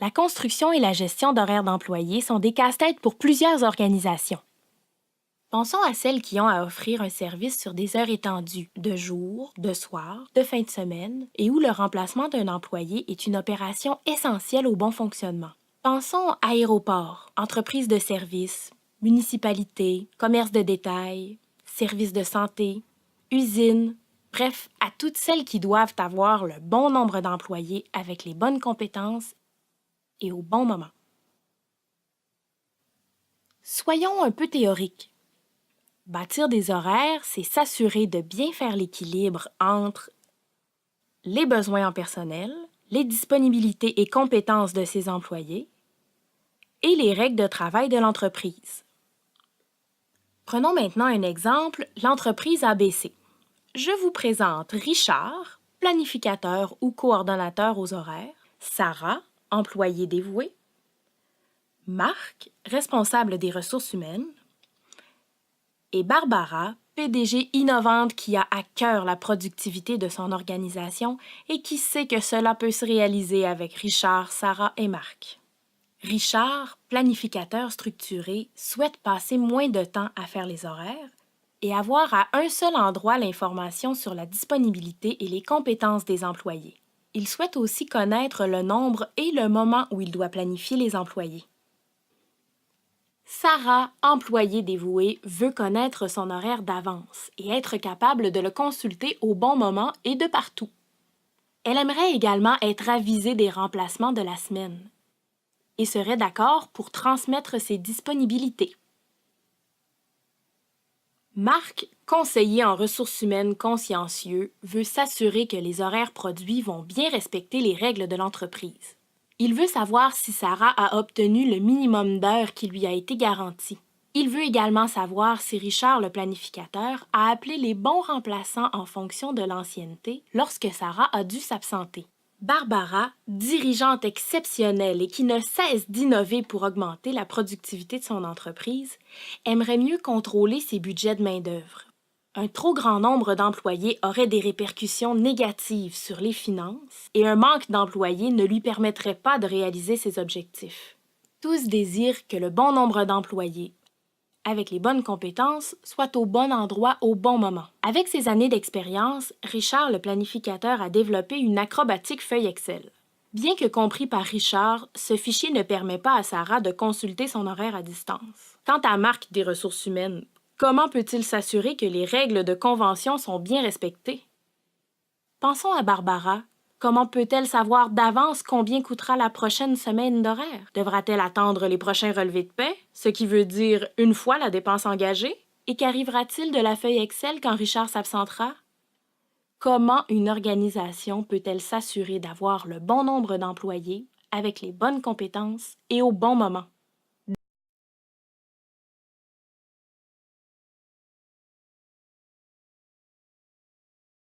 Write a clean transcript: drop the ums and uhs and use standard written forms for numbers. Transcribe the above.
La construction et la gestion d'horaires d'employés sont des casse-têtes pour plusieurs organisations. Pensons à celles qui ont à offrir un service sur des heures étendues, de jour, de soir, de fin de semaine, et où le remplacement d'un employé est une opération essentielle au bon fonctionnement. Pensons aéroports, entreprises de services, municipalités, commerces de détail, services de santé, usines, bref, à toutes celles qui doivent avoir le bon nombre d'employés avec les bonnes compétences et au bon moment. Soyons un peu théoriques. Bâtir des horaires, c'est s'assurer de bien faire l'équilibre entre les besoins en personnel, les disponibilités et compétences de ses employés et les règles de travail de l'entreprise. Prenons maintenant un exemple, l'entreprise ABC. Je vous présente Richard, planificateur ou coordonnateur aux horaires, Sarah, employée dévouée, Marc, responsable des ressources humaines, et Barbara, PDG innovante qui a à cœur la productivité de son organisation et qui sait que cela peut se réaliser avec Richard, Sarah et Marc. Richard, planificateur structuré, souhaite passer moins de temps à faire les horaires et avoir à un seul endroit l'information sur la disponibilité et les compétences des employés. Il souhaite aussi connaître le nombre et le moment où il doit planifier les employés. Sarah, employée dévouée, veut connaître son horaire d'avance et être capable de le consulter au bon moment et de partout. Elle aimerait également être avisée des remplacements de la semaine et serait d'accord pour transmettre ses disponibilités. Marc, conseiller en ressources humaines consciencieux, veut s'assurer que les horaires produits vont bien respecter les règles de l'entreprise. Il veut savoir si Sarah a obtenu le minimum d'heures qui lui a été garanti. Il veut également savoir si Richard, le planificateur, a appelé les bons remplaçants en fonction de l'ancienneté lorsque Sarah a dû s'absenter. Barbara, dirigeante exceptionnelle et qui ne cesse d'innover pour augmenter la productivité de son entreprise, aimerait mieux contrôler ses budgets de main-d'œuvre. Un trop grand nombre d'employés aurait des répercussions négatives sur les finances et un manque d'employés ne lui permettrait pas de réaliser ses objectifs. Tous désirent que le bon nombre d'employés, avec les bonnes compétences, soit au bon endroit au bon moment. Avec ses années d'expérience, Richard, le planificateur, a développé une acrobatique feuille Excel. Bien que compris par Richard, ce fichier ne permet pas à Sarah de consulter son horaire à distance. Quant à Marc des ressources humaines, comment peut-il s'assurer que les règles de convention sont bien respectées? Pensons à Barbara. Comment peut-elle savoir d'avance combien coûtera la prochaine semaine d'horaire? Devra-t-elle attendre les prochains relevés de paie, ce qui veut dire une fois la dépense engagée? Et qu'arrivera-t-il de la feuille Excel quand Richard s'absentera? Comment une organisation peut-elle s'assurer d'avoir le bon nombre d'employés avec les bonnes compétences et au bon moment?